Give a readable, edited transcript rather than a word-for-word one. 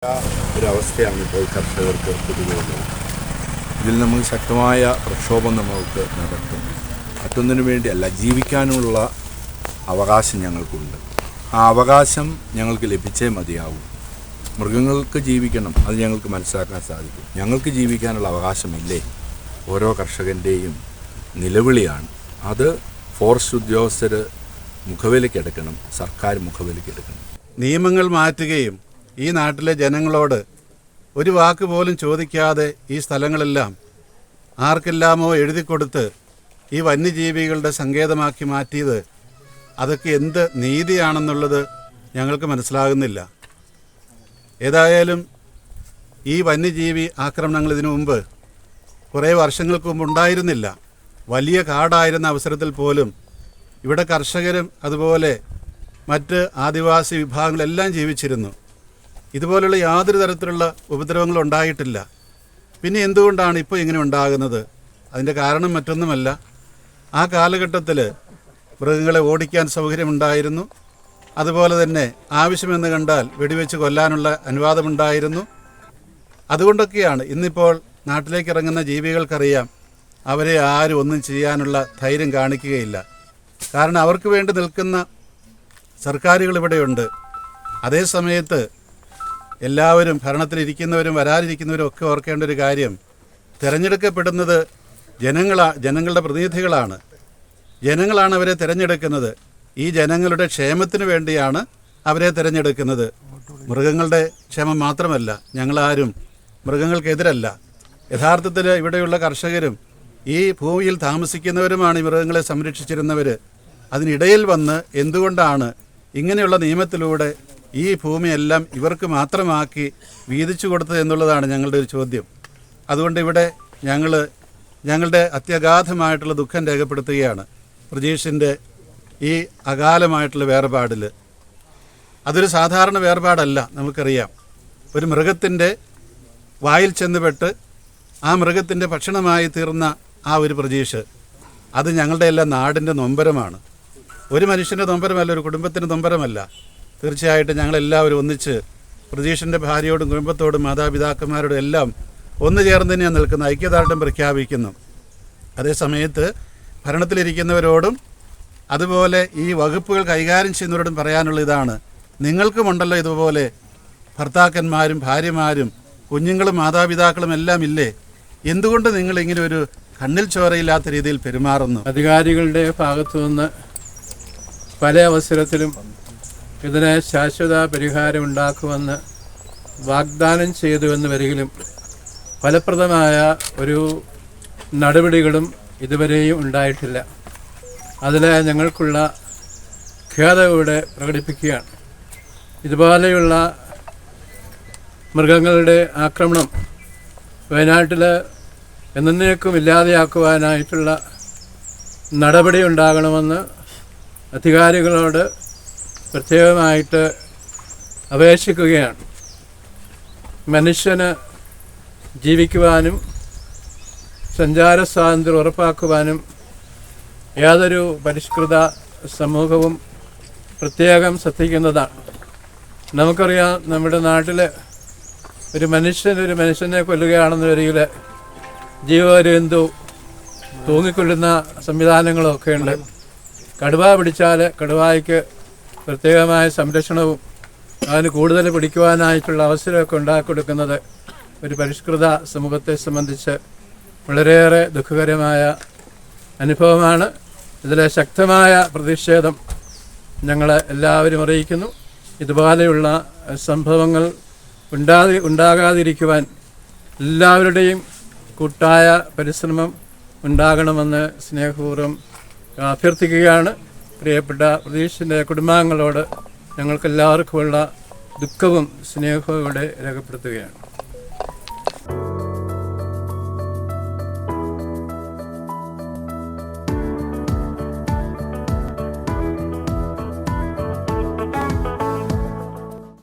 ഒരവസ്ഥയാണ് ഇപ്പോൾ കർഷകർക്ക് പൊതുവെയുള്ളത്. ഇതിൽ നമുക്ക് ശക്തമായ പ്രക്ഷോഭം നമുക്ക് നടത്തും. മറ്റൊന്നിനു വേണ്ടിയല്ല, ജീവിക്കാനുള്ള അവകാശം ഞങ്ങൾക്കുണ്ട്. ആ അവകാശം ഞങ്ങൾക്ക് ലഭിച്ചേ മതിയാവും. മൃഗങ്ങൾക്ക് ജീവിക്കണം, അത് ഞങ്ങൾക്ക് മനസ്സിലാക്കാൻ സാധിക്കും. ഞങ്ങൾക്ക് ജീവിക്കാനുള്ള അവകാശമില്ലേ? ഓരോ കർഷകൻ്റെയും നിലവിളിയാണ്. അത് ഫോറസ്റ്റ് ഉദ്യോഗസ്ഥർ മുഖവിലക്കെടുക്കണം, സർക്കാർ മുഖവിലക്കെടുക്കണം. നിയമങ്ങൾ മാറ്റുകയും ഈ നാട്ടിലെ ജനങ്ങളോട് ഒരു വാക്ക് പോലും ചോദിക്കാതെ ഈ സ്ഥലങ്ങളെല്ലാം ആർക്കെല്ലാമോ എഴുതി കൊടുത്ത് ഈ വന്യജീവികളുടെ സങ്കേതമാക്കി മാറ്റിയത്, അതൊക്കെ എന്ത് നീതിയാണെന്നുള്ളത് ഞങ്ങൾക്ക് മനസ്സിലാകുന്നില്ല. ഏതായാലും ഈ വന്യജീവി ആക്രമണങ്ങൾ ഇതിനു മുമ്പ് കുറേ വർഷങ്ങൾക്ക് മുമ്പ് ഉണ്ടായിരുന്നില്ല. വലിയ കാടായിരുന്ന അവസരത്തിൽ പോലും ഇവിടെ കർഷകരും അതുപോലെ മറ്റ് ആദിവാസി വിഭാഗങ്ങളെല്ലാം ജീവിച്ചിരുന്നു. ഇതുപോലുള്ള യാതൊരു തരത്തിലുള്ള ഉപദ്രവങ്ങളും ഉണ്ടായിട്ടില്ല. പിന്നെ എന്തുകൊണ്ടാണ് ഇപ്പോൾ ഇങ്ങനെ ഉണ്ടാകുന്നത്? അതിൻ്റെ കാരണം മറ്റൊന്നുമല്ല, ആ കാലഘട്ടത്തിൽ മൃഗങ്ങളെ ഓടിക്കാൻ സൗകര്യമുണ്ടായിരുന്നു. അതുപോലെ തന്നെ ആവശ്യമെന്ന് കണ്ടാൽ വെടിവെച്ച് കൊല്ലാനുള്ള അനുവാദമുണ്ടായിരുന്നു. അതുകൊണ്ടൊക്കെയാണ് ഇന്നിപ്പോൾ നാട്ടിലേക്ക് ഇറങ്ങുന്ന ജീവികൾക്കറിയാം അവരെ ആരും ഒന്നും ചെയ്യാനുള്ള ധൈര്യം കാണിക്കുകയില്ല. കാരണം അവർക്ക് വേണ്ടി നിൽക്കുന്ന സർക്കാരുകൾ ഇവിടെയുണ്ട്. അതേ സമയത്ത് എല്ലാവരും, ഭരണത്തിലിരിക്കുന്നവരും വരാനിരിക്കുന്നവരും ഒക്കെ ഓർക്കേണ്ട ഒരു കാര്യം, തിരഞ്ഞെടുക്കപ്പെടുന്നത് ജനങ്ങളുടെ പ്രതിനിധികളാണ്. ജനങ്ങളാണ് അവരെ തിരഞ്ഞെടുക്കുന്നത്. ഈ ജനങ്ങളുടെ ക്ഷേമത്തിന് വേണ്ടിയാണ് അവരെ തിരഞ്ഞെടുക്കുന്നത്. മൃഗങ്ങളുടെ ക്ഷേമം മാത്രമല്ല. ഞങ്ങളാരും മൃഗങ്ങൾക്കെതിരല്ല. യഥാർത്ഥത്തിൽ ഇവിടെയുള്ള കർഷകരും ഈ ഭൂമിയിൽ താമസിക്കുന്നവരുമാണ് ഈ മൃഗങ്ങളെ സംരക്ഷിച്ചിരുന്നവർ. അതിനിടയിൽ വന്ന് എന്തുകൊണ്ടാണ് ഇങ്ങനെയുള്ള നിയമത്തിലൂടെ ഈ ഭൂമിയെല്ലാം ഇവർക്ക് മാത്രമാക്കി വീതിച്ചു കൊടുത്തത് എന്നുള്ളതാണ് ഞങ്ങളുടെ ഒരു ചോദ്യം. അതുകൊണ്ട് ഇവിടെ ഞങ്ങളുടെ അത്യഗാധമായിട്ടുള്ള ദുഃഖം രേഖപ്പെടുത്തുകയാണ് പ്രജീഷിൻ്റെ ഈ അകാലമായിട്ടുള്ള വേർപാടിൽ. അതൊരു സാധാരണ വേർപാടല്ല. നമുക്കറിയാം, ഒരു മൃഗത്തിൻ്റെ വായിൽ ചെന്നുപെട്ട് ആ മൃഗത്തിൻ്റെ ഭക്ഷണമായി തീർന്ന ആ ഒരു പ്രജീഷ്, അത് ഞങ്ങളുടെ എല്ലാം നാടിൻ്റെ നൊമ്പരമാണ്. ഒരു മനുഷ്യൻ്റെ നൊമ്പരമല്ല, ഒരു കുടുംബത്തിൻ്റെ നൊമ്പരമല്ല. തീർച്ചയായിട്ടും ഞങ്ങളെല്ലാവരും ഒന്നിച്ച് പ്രജീഷിൻ്റെ ഭാര്യയോടും കുടുംബത്തോടും മാതാപിതാക്കന്മാരോടും എല്ലാം ഒന്നു ചേർന്ന് തന്നെയാണ് നിൽക്കുന്നത്, ഐക്യദാർഢ്യം പ്രഖ്യാപിക്കുന്നു. അതേസമയത്ത് ഭരണത്തിലിരിക്കുന്നവരോടും അതുപോലെ ഈ വകുപ്പുകൾ കൈകാര്യം ചെയ്യുന്നവരോടും പറയാനുള്ള ഇതാണ്, നിങ്ങൾക്കുമുണ്ടല്ലോ ഇതുപോലെ ഭർത്താക്കന്മാരും ഭാര്യമാരും കുഞ്ഞുങ്ങളും മാതാപിതാക്കളും എല്ലാം ഇല്ലേ? എന്തുകൊണ്ട് നിങ്ങൾ ഇങ്ങനെ ഒരു കണ്ണിൽ ചോരയില്ലാത്ത രീതിയിൽ പെരുമാറുന്നു? അധികാരികളുടെ ഭാഗത്തു നിന്ന് പല അവസരത്തിലും ഇതിന് ശാശ്വത പരിഹാരം ഉണ്ടാക്കുമെന്ന് വാഗ്ദാനം ചെയ്തുവെന്ന് വരികിലും ഫലപ്രദമായ ഒരു നടപടികളും ഇതുവരെയും ഉണ്ടായിട്ടില്ല. അതിൽ ഞങ്ങൾക്കുള്ള ഖേദം ഇവിടെ പ്രകടിപ്പിക്കുകയാണ്. ഇതുപോലെയുള്ള മൃഗങ്ങളുടെ ആക്രമണം വയനാട്ടിൽ എന്നേക്കും ഇല്ലാതെയാക്കുവാനായിട്ടുള്ള നടപടി ഉണ്ടാകണമെന്ന് അധികാരികളോട് പ്രത്യേകമായിട്ട് അപേക്ഷിക്കുകയാണ്. മനുഷ്യന് ജീവിക്കുവാനും സഞ്ചാര സ്വാതന്ത്ര്യം ഉറപ്പാക്കുവാനും യാതൊരു പരിഷ്കൃത സമൂഹവും പ്രത്യേകം ശ്രദ്ധിക്കുന്നതാണ്. നമുക്കറിയാം, നമ്മുടെ നാട്ടിൽ ഒരു മനുഷ്യനെ കൊല്ലുകയാണെന്ന് വരികിൽ ജീവപര്യന്തോ തൂങ്ങിക്കൊള്ളുന്ന സംവിധാനങ്ങളൊക്കെ ഉണ്ട്. കടുവ പിടിച്ചാൽ കടുവായ്ക്ക് പ്രത്യേകമായ സംരക്ഷണവും അതിന് കൂടുതൽ പിടിക്കുവാനായിട്ടുള്ള അവസരമൊക്കെ ഉണ്ടാക്കിക്കൊടുക്കുന്നത് ഒരു പരിഷ്കൃത സമൂഹത്തെ സംബന്ധിച്ച് വളരെയേറെ ദുഃഖകരമായ അനുഭവമാണ്. ഇതിലെ ശക്തമായ പ്രതിഷേധം ഞങ്ങൾ എല്ലാവരും അറിയിക്കുന്നു. ഇതുപോലെയുള്ള സംഭവങ്ങൾ ഉണ്ടാകാതിരിക്കുവാൻ എല്ലാവരുടെയും കൂട്ടായ പരിശ്രമം ഉണ്ടാകണമെന്ന് സ്നേഹപൂർവ്വം അഭ്യർത്ഥിക്കുകയാണ്. പ്രിയപ്പെട്ട പ്രതീഷിൻ്റെ കുടുംബാംഗങ്ങളോട് ഞങ്ങൾക്കെല്ലാവർക്കുമുള്ള ദുഃഖവും സ്നേഹവും ഇവിടെ രേഖപ്പെടുത്തുകയാണ്.